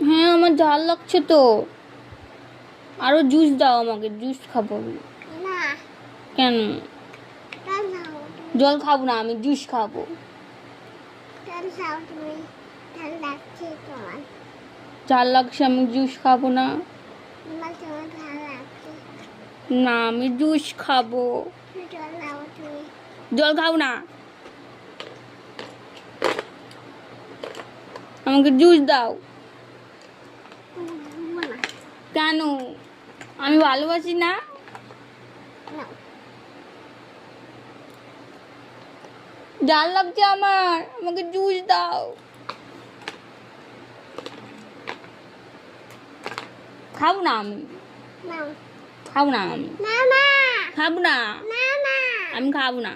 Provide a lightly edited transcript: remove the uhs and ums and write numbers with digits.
হ্যাঁ আমার ঝাল লাগছে তো। আরো জুস দাও আমাকে, জুস খাবো আমি। কেন? জল খাবো না, আমি জুস খাবো। ঝাল লাগছে, আমি জুস খাবো না। না আমি জুস খাবো। জল খাবো না, আমাকে জুস দাও। কেন? আমি ভালোবাসি না? ঝাল লাগছে আমার, আমাকে জুস দাও। খাবো না আমি, খাবো না আমি, খাবো না, আমি খাবো না।